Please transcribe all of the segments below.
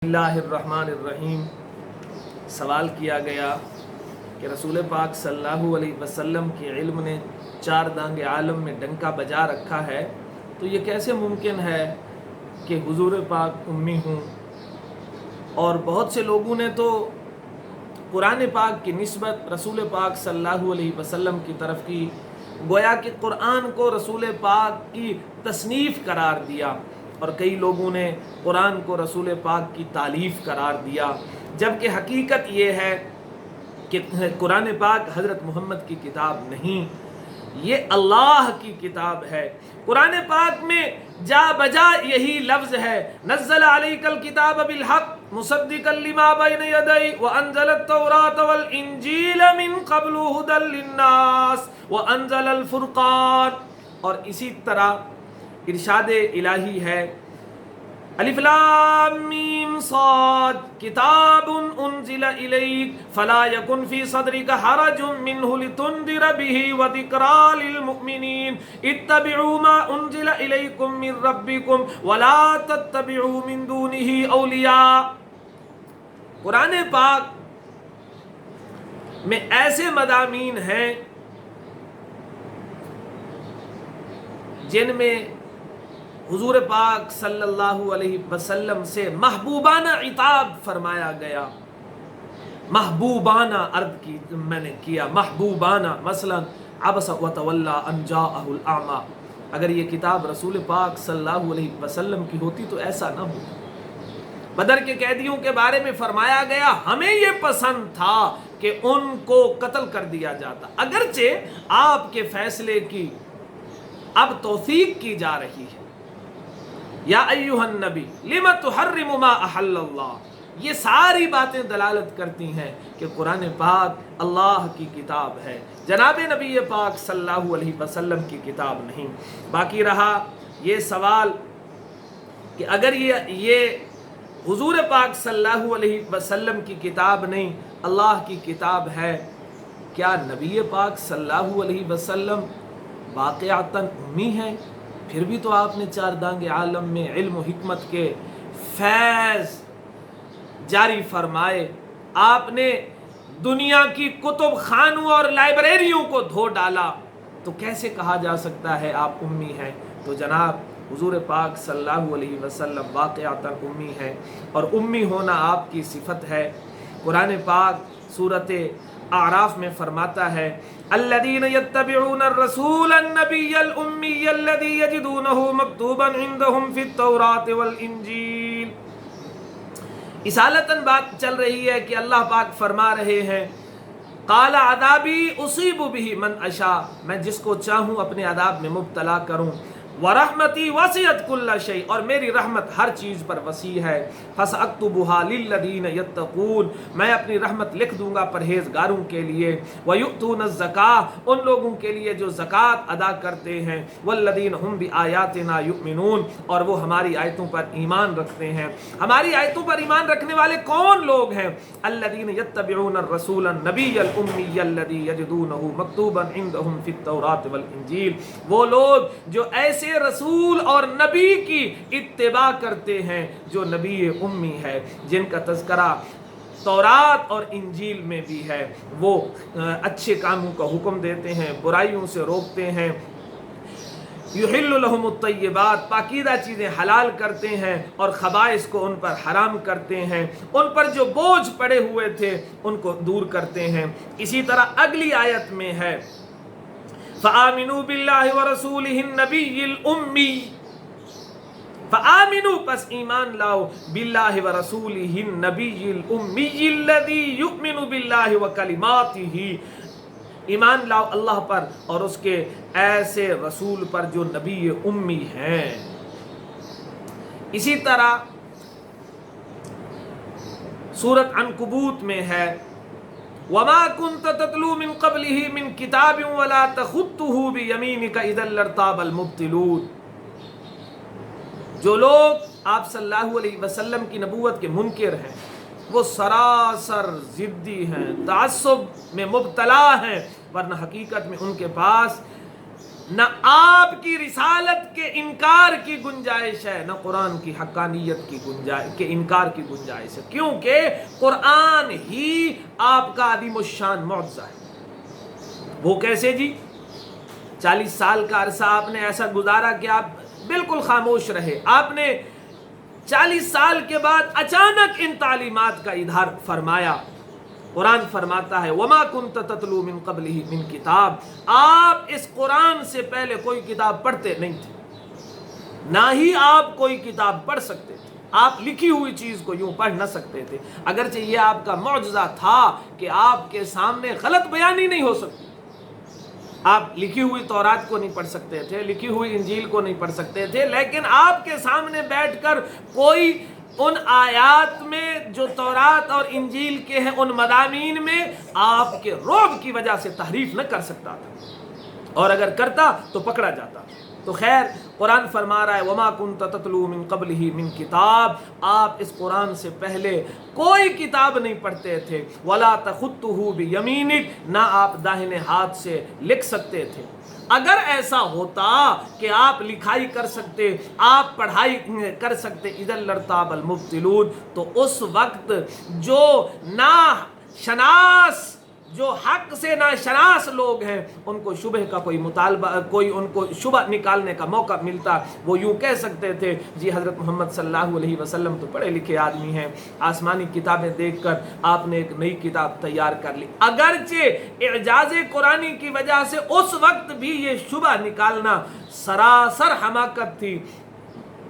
اللہ الرحمن الرحیم۔ سوال کیا گیا کہ رسول پاک صلی اللہ علیہ وسلم کے علم نے چار دانگ عالم میں ڈنکا بجا رکھا ہے، تو یہ کیسے ممکن ہے کہ حضور پاک امی ہوں؟ اور بہت سے لوگوں نے تو قرآن پاک کی نسبت رسول پاک صلی اللہ علیہ وسلم کی طرف کی، گویا کہ قرآن کو رسول پاک کی تصنیف قرار دیا، اور کئی لوگوں نے قرآن کو رسول پاک کی تالیف قرار دیا، جبکہ حقیقت یہ ہے کہ قرآن پاک حضرت محمد کی کتاب نہیں، یہ اللہ کی کتاب ہے۔ قرآن پاک میں جا بجا یہی لفظ ہے، نزل علیک الکتاب بالحق مصدقا لما بین یدیہ وانزل التوراۃ والانجیل من قبل ھدی للناس وانزل الفرقان۔ اور اسی طرح ارشاد الہی ہے، الف لام میم صاد کتاب انزل الیک فلا یکن فی صدرک حرج منہ لتنذر بہ وذکری للمؤمنین اتبعوا ما انزل الیکم من ربکم ولا تتبعوا من دونہ اولیاء۔ قرآن پاک میں ایسے مضامین ہیں جن میں حضور پاک صلی اللہ علیہ وسلم سے محبوبانہ عتاب فرمایا گیا، محبوبانہ عرض کی میں نے کیا، محبوبانہ، مثلا عبس وتولی ان جاءہ الاعمی۔ اگر یہ کتاب رسول پاک صلی اللہ علیہ وسلم کی ہوتی تو ایسا نہ ہوتا۔ بدر کے قیدیوں کے بارے میں فرمایا گیا، ہمیں یہ پسند تھا کہ ان کو قتل کر دیا جاتا، اگرچہ آپ کے فیصلے کی اب توثیق کی جا رہی ہے، یا ایھا النبی لم تحرم ما احل اللہ۔ یہ ساری باتیں دلالت کرتی ہیں کہ قرآن پاک اللہ کی کتاب ہے، جناب نبی پاک صلی اللہ علیہ وسلم کی کتاب نہیں۔ باقی رہا یہ سوال کہ اگر یہ حضور پاک صلی اللہ علیہ وسلم کی کتاب نہیں، اللہ کی کتاب ہے، کیا نبی پاک صلی اللہ علیہ وسلم واقعتاً امی ہیں؟ پھر بھی تو آپ نے چار دانگ عالم میں علم و حکمت کے فیض جاری فرمائے، آپ نے دنیا کی کتب خانوں اور لائبریریوں کو دھو ڈالا، تو کیسے کہا جا سکتا ہے آپ امی ہیں؟ تو جناب حضور پاک صلی اللہ علیہ وسلم واقعتاً امی ہیں، اور امی ہونا آپ کی صفت ہے۔ قرآن پاک سورۃ اعراف میں فرماتا ہے، الذین یتبعون الرسول النبی الامی الذی یجدونہ مکتوبا عندہم فی التوراۃ والانجیل۔ اصالتاً بات چل رہی ہے کہ اللہ پاک فرما رہے ہیں، قال عذابی اصیب بہ من اشاء، میں جس کو چاہوں اپنے عذاب میں مبتلا کروں، ورحمتی وسعت کل شیء، اور میری رحمت ہر چیز پر وسیع ہے، فساکتبھا للذین یتقون، میں اپنی رحمت لکھ دوں گا پرہیزگاروں کے لیے، ویؤتون الزکاۃ، ان لوگوں کے لیے جو زکوٰۃ ادا کرتے ہیں، والذین هم بآیاتنا یؤمنون، اور وہ ہماری آیتوں پر ایمان رکھتے ہیں۔ ہماری آیتوں پر ایمان رکھنے والے کون لوگ ہیں؟ الذین یتبعون الرسول النبی الامی الذی یجدونہ مکتوبا عندہم فی التوراۃ والانجیل، وہ لوگ جو ایسے رسول اور نبی کی اتباع کرتے ہیں جو نبی امی ہے، جن کا تذکرہ تورات اور انجیل میں بھی ہے، وہ اچھے کاموں کا حکم دیتے ہیں، برائیوں سے روکتے ہیں، یحل لہم الطیبات، پاکیزہ چیزیں حلال کرتے ہیں، اور خبائث کو ان پر حرام کرتے ہیں، ان پر جو بوجھ پڑے ہوئے تھے ان کو دور کرتے ہیں۔ اسی طرح اگلی آیت میں ہے، فآمنوا باللہ ورسولہ النبی الامی، فآمنوا پس ایمان لاؤ، باللہ ورسولہ النبی الامی الذی یؤمن باللہ وکلماتہ، ایمان لاؤ اللہ پر اور اس کے ایسے رسول پر جو نبی امی ہیں۔ اسی طرح سورۃ عنکبوت میں ہے، وَمَا كُنْتَ تَتْلُو مِن قَبْلِهِ مِن كِتَابٍ وَلَا تَخُطُّهُ بِيَمِينِكَ إِذًا لَارْتَابَ الْمُبْطِلُونَ۔ جو لوگ آپ صلی اللہ علیہ وسلم کی نبوت کے منکر ہیں، وہ سراسر ضدی ہیں، تعصب میں مبتلا ہیں، ورنہ حقیقت میں ان کے پاس نہ آپ کی رسالت کے انکار کی گنجائش ہے، نہ قرآن کی حقانیت کی گنجائش کے انکار کی گنجائش ہے، کیونکہ قرآن ہی آپ کا عظیم الشان معجزہ ہے۔ وہ کیسے جی؟ 40 سال کا عرصہ آپ نے ایسا گزارا کہ آپ بالکل خاموش رہے، آپ نے 40 سال کے بعد اچانک ان تعلیمات کا اظہار فرمایا۔ قرآن فرماتا ہے وَمَا كُنْتَ تَتْلُو مِن قَبْلِهِ مِن کتاب، آپ اس قرآن سے پہلے کوئی کتاب پڑھتے نہیں تھے، نہ ہی آپ کوئی کتاب پڑھ سکتے تھے، آپ لکھی ہوئی چیز کو یوں پڑھ نہ سکتے تھے، اگرچہ یہ آپ کا معجزہ تھا کہ آپ کے سامنے غلط بیانی نہیں ہو سکتی۔ آپ لکھی ہوئی تورات کو نہیں پڑھ سکتے تھے، لکھی ہوئی انجیل کو نہیں پڑھ سکتے تھے، لیکن آپ کے سامنے بیٹھ کر کوئی ان آیات میں جو تورات اور انجیل کے ہیں ان مضامین میں آپ کے رعب کی وجہ سے تحریف نہ کر سکتا تھا، اور اگر کرتا تو پکڑا جاتا۔ تو خیر قرآن فرما رہا ہے وَمَا كُنْتَ تَتْلُو مِن قَبْلِهِ مِن کتاب، آپ اس قرآن سے پہلے کوئی کتاب نہیں پڑھتے تھے، وَلَا تَخُطُّهُ بِيَمِينِكَ، نہ آپ داہنے ہاتھ سے لکھ سکتے تھے۔ اگر ایسا ہوتا کہ آپ لکھائی کر سکتے، آپ پڑھائی کر سکتے، اِذًا لَارْتَابَ الْمُبْطِلُونَ، تو اس وقت جو ناشناس، جو حق سے ناشناس لوگ ہیں ان کو شبہ کا کوئی مطالبہ، کوئی ان کو شبہ نکالنے کا موقع ملتا، وہ یوں کہہ سکتے تھے جی حضرت محمد صلی اللہ علیہ وسلم تو پڑھے لکھے آدمی ہیں، آسمانی کتابیں دیکھ کر آپ نے ایک نئی کتاب تیار کر لی۔ اگرچہ اعجاز قرآنی کی وجہ سے اس وقت بھی یہ شبہ نکالنا سراسر حماقت تھی۔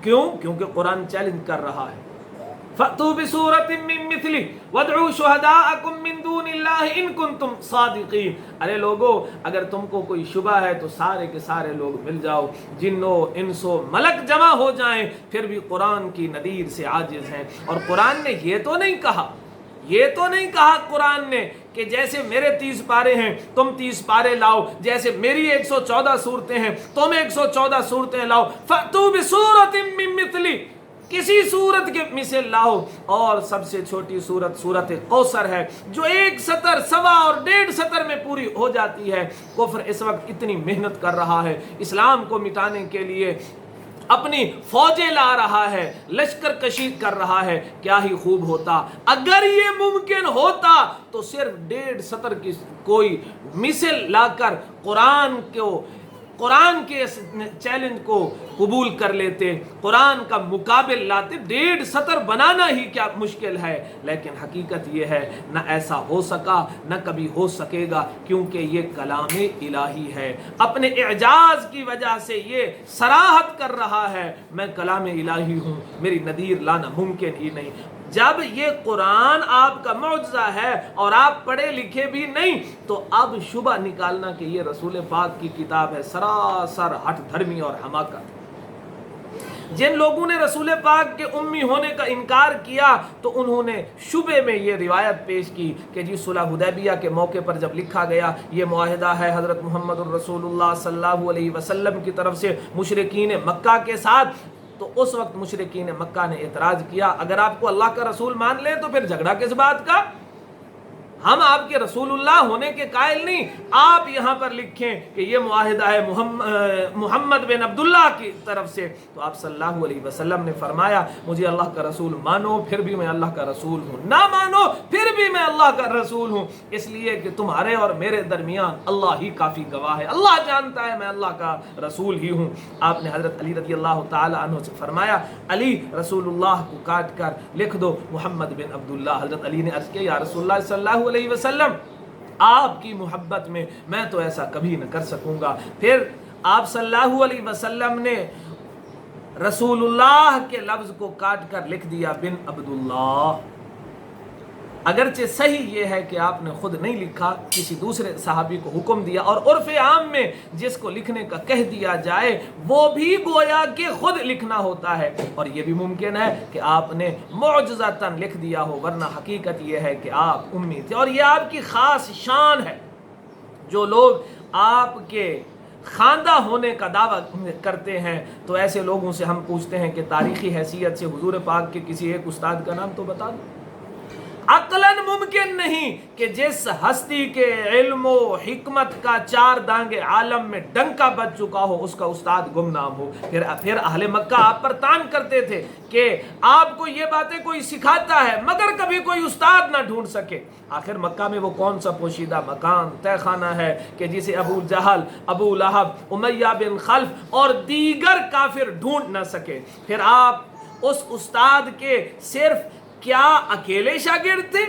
کیوں؟ کیونکہ قرآن چیلنج کر رہا ہے فَأْتُوا بِسُورَةٍ مِّن مِّثْلِهِ وَادْعُوا شُهَدَاءَكُم مِّن دُونِ اللَّهِ إِن كُنتُمْ صَادِقِينَ۔ ارے لوگو، اگر تم کو کوئی شبہ ہے تو سارے کے سارے لوگ مل جاؤ، جنو انس و ملک جمع ہو جائیں، پھر بھی قرآن کی نظیر سے عاجز ہیں۔ اور قرآن نے یہ تو نہیں کہا، یہ تو نہیں کہا قرآن نے کہ جیسے میرے 30 پارے ہیں تم 30 پارے لاؤ، جیسے میری 114 سورتیں ہیں تم 114 سورتیں لاؤ۔ فَأْتُوا بِسُورَةٍ مِّن مِّثْلِهِ، کسی صورت کے مثل لاؤ۔ اور سب سے چھوٹی صورت سورت کوثر ہے جو 1 سطر، 1.25 اور 1.5 سطر میں پوری ہو جاتی ہے۔ کفر اس وقت اتنی محنت کر رہا ہے اسلام کو مٹانے کے لیے، اپنی فوجیں لا رہا ہے، لشکر کشی کر رہا ہے۔ کیا ہی خوب ہوتا اگر یہ ممکن ہوتا تو صرف 1.5 سطر کی کوئی مثل لا کر قرآن کے اس چیلنج کو قبول کر لیتے، قرآن کا مقابل لاتے۔ 1.5 سطر بنانا ہی کیا مشکل ہے، لیکن حقیقت یہ ہے نہ ایسا ہو سکا نہ کبھی ہو سکے گا، کیونکہ یہ کلام الہی ہے۔ اپنے اعجاز کی وجہ سے یہ صراحت کر رہا ہے میں کلام الہی ہوں، میری نظیر لانا ممکن ہی نہیں۔ جب یہ قرآن آپ کا معجزہ ہے اور آپ پڑھے لکھے بھی نہیں، تو اب شبہ نکالنا کہ یہ رسول پاک کی کتاب ہے سراسر ہٹ دھرمی اور حماقت۔ جن لوگوں نے رسول پاک کے امی ہونے کا انکار کیا تو انہوں نے شبہ میں یہ روایت پیش کی کہ جی صلح حدیبیہ کے موقع پر جب لکھا گیا یہ معاہدہ ہے حضرت محمد الرسول اللہ صلی اللہ علیہ وسلم کی طرف سے مشرکین مکہ کے ساتھ، تو اس وقت مشرکین مکہ نے اعتراض کیا اگر آپ کو اللہ کا رسول مان لیں تو پھر جھگڑا کس بات کا، ہم آپ کے رسول اللہ ہونے کے قائل نہیں، آپ یہاں پر لکھیں کہ یہ معاہدہ ہے محمد بن عبداللہ کی طرف سے۔ تو آپ صلی اللہ علیہ وسلم نے فرمایا مجھے اللہ کا رسول مانو پھر بھی میں اللہ کا رسول ہوں، نہ مانو پھر بھی میں اللہ کا رسول ہوں، اس لیے کہ تمہارے اور میرے درمیان اللہ ہی کافی گواہ ہے، اللہ جانتا ہے میں اللہ کا رسول ہی ہوں۔ آپ نے حضرت علی رضی اللہ تعالی عنہ سے فرمایا علی رسول اللہ کو کاٹ کر لکھ دو محمد بن عبداللہ۔ حضرت علی نے عرض کیا یا رسول اللہ صلی اللہ علیہ وسلم آپ کی محبت میں تو ایسا کبھی نہ کر سکوں گا۔ پھر آپ صلی اللہ علیہ وسلم نے رسول اللہ کے لفظ کو کاٹ کر لکھ دیا بن عبداللہ۔ اگرچہ صحیح یہ ہے کہ آپ نے خود نہیں لکھا، کسی دوسرے صحابی کو حکم دیا، اور عرف عام میں جس کو لکھنے کا کہہ دیا جائے وہ بھی گویا کہ خود لکھنا ہوتا ہے، اور یہ بھی ممکن ہے کہ آپ نے معجزتاً لکھ دیا ہو، ورنہ حقیقت یہ ہے کہ آپ امی تھے، اور یہ آپ کی خاص شان ہے۔ جو لوگ آپ کے خواندہ ہونے کا دعویٰ کرتے ہیں تو ایسے لوگوں سے ہم پوچھتے ہیں کہ تاریخی حیثیت سے حضور پاک کے کسی ایک استاد کا نام تو بتا دو۔ عقلاً ممکن نہیں کہ جس ہستی کے علم و حکمت کا 4 دانگے عالم میں ڈنکا بج چکا ہو اس کا استاد گمنام ہو۔ پھر اہل مکہ آپ پر تان کرتے تھے کہ آپ کو یہ باتیں کوئی سکھاتا ہے مگر کبھی کوئی استاد نہ ڈھونڈ سکے۔ آخر مکہ میں وہ کون سا پوشیدہ مکان تہ خانہ ہے کہ جسے ابو جہل، ابو لہب، امیہ بن خلف اور دیگر کافر ڈھونڈ نہ سکے۔ پھر آپ اس استاد کے صرف کیا اکیلے شاگرد تھے؟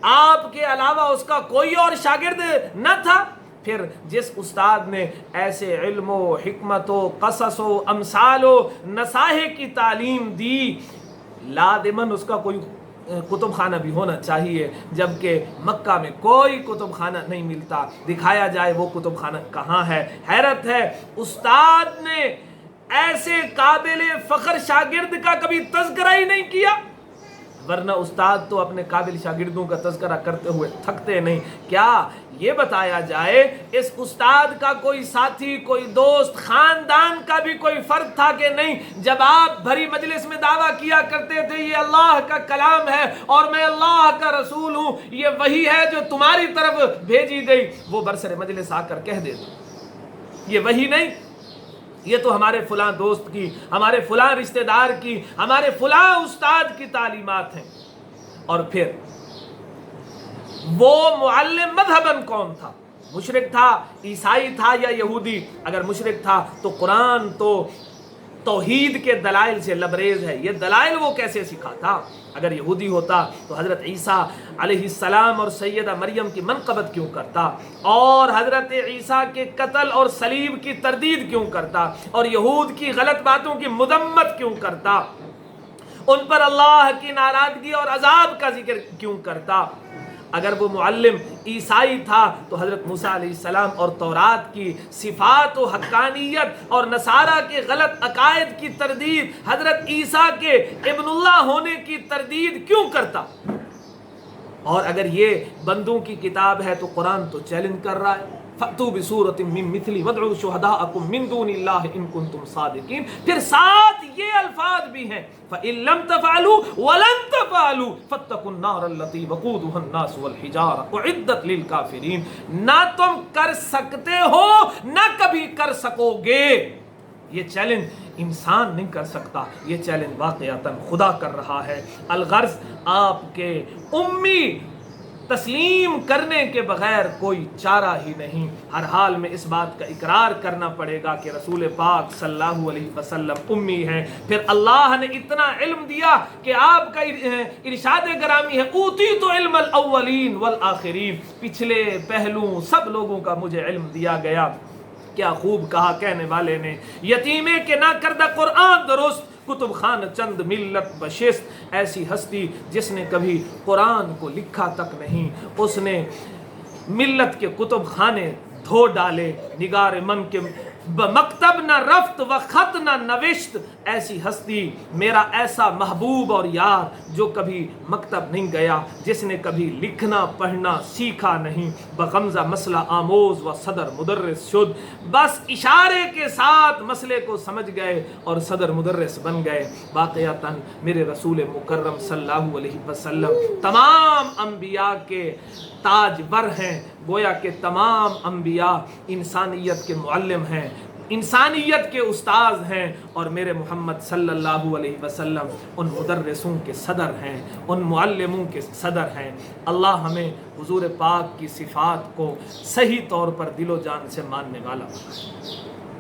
آپ کے علاوہ اس کا کوئی اور شاگرد نہ تھا؟ پھر جس استاد نے ایسے علم و حکمت و قصص و امثال و نصائح کی تعلیم دی، لازماً اس کا کوئی کتب خانہ بھی ہونا چاہیے، جبکہ مکہ میں کوئی کتب خانہ نہیں ملتا۔ دکھایا جائے وہ کتب خانہ کہاں ہے۔ حیرت ہے، استاد نے ایسے قابل فخر شاگرد کا کبھی تذکرہ ہی نہیں کیا، ورنہ استاد تو اپنے قابل شاگردوں کا تذکرہ کرتے ہوئے تھکتے نہیں۔ کیا یہ بتایا جائے اس استاد کا کوئی ساتھی، کوئی دوست، خاندان کا بھی کوئی فرد تھا کہ نہیں؟ جب آپ بھری مجلس میں دعویٰ کیا کرتے تھے یہ اللہ کا کلام ہے اور میں اللہ کا رسول ہوں، یہ وہی ہے جو تمہاری طرف بھیجی گئی، وہ برسر مجلس آ کر کہہ دیتے یہ وہی نہیں، یہ تو ہمارے فلاں دوست کی، ہمارے فلاں رشتہ دار کی، ہمارے فلاں استاد کی تعلیمات ہیں۔ اور پھر وہ معلم مذہباً کون تھا؟ مشرک تھا، عیسائی تھا یا یہودی؟ اگر مشرک تھا تو قرآن تو توحید کے دلائل سے لبریز ہے، یہ دلائل وہ کیسے سکھاتا؟ اگر یہودی ہوتا تو حضرت عیسیٰ علیہ السلام اور سیدہ مریم کی منقبت کیوں کرتا، اور حضرت عیسیٰ کے قتل اور صلیب کی تردید کیوں کرتا، اور یہود کی غلط باتوں کی مذمت کیوں کرتا، ان پر اللہ کی ناراضگی اور عذاب کا ذکر کیوں کرتا؟ اگر وہ معلم عیسائی تھا تو حضرت موسیٰ علیہ السلام اور تورات کی صفات و حقانیت اور نصارہ کے غلط عقائد کی تردید، حضرت عیسیٰ کے ابن اللہ ہونے کی تردید کیوں کرتا؟ اور اگر یہ بندوں کی کتاب ہے تو قرآن تو چیلنج کر رہا ہے، فَأْتُوا بِسُورَةٍ مِّن مِّثْلِهِ وَادْعُوا شُهَدَاءَكُم مِّن دُونِ اللَّهِ إِن كُنتُمْ صَادِقِينَ۔ پھر ساتھ یہ الفاظ بھی ہیں فَإِن لَّمْ تَفْعَلُوا وَلَن تَفْعَلُوا فَاتَّقُوا النَّارَ الَّتِي وَقُودُهَا النَّاسُ وَالْحِجَارَةُ أُعِدَّتْ لِلْكَافِرِينَ۔ نہ تم کر سکتے ہو نہ کبھی کر سکو گے، یہ چیلنج انسان نہیں کر سکتا، یہ چیلنج واقعتاً خدا کر رہا ہے۔ الغرض آپ کے امی تسلیم کرنے کے بغیر کوئی چارہ ہی نہیں۔ ہر حال میں اس بات کا اقرار کرنا پڑے گا کہ رسول پاک صلی اللہ علیہ وسلم امی ہیں۔ پھر اللہ نے اتنا علم دیا کہ آپ کا ارشاد گرامی ہے اوتیت علم الاولین والآخرین، پچھلے پہلوں سب لوگوں کا مجھے علم دیا گیا۔ کیا خوب کہا کہنے والے نے، یتیمے کے نہ کردہ قرآن درست، کتب خان چند ملت بشست۔ ایسی ہستی جس نے کبھی قرآن کو لکھا تک نہیں، اس نے ملت کے کتب خانے دھو ڈالے، نگار من کے مکتب نہ رفت و خط نہ نوشت۔ ایسی ہستی میرا ایسا محبوب اور یار جو کبھی مکتب نہیں گیا، جس نے کبھی لکھنا پڑھنا سیکھا نہیں، بغمزہ مسئلہ آموز و صدر مدرس شد، بس اشارے کے ساتھ مسئلے کو سمجھ گئے اور صدر مدرس بن گئے۔ واقعتاً میرے رسول مکرم صلی اللہ علیہ وسلم تمام انبیاء کے تاجور ہیں، گویا کہ تمام انبیاء انسانیت کے معلم ہیں، انسانیت کے استاذ ہیں، اور میرے محمد صلی اللہ علیہ وسلم ان مدرسوں کے صدر ہیں، ان معلموں کے صدر ہیں۔ اللہ ہمیں حضور پاک کی صفات کو صحیح طور پر دل و جان سے ماننے والا بنائے۔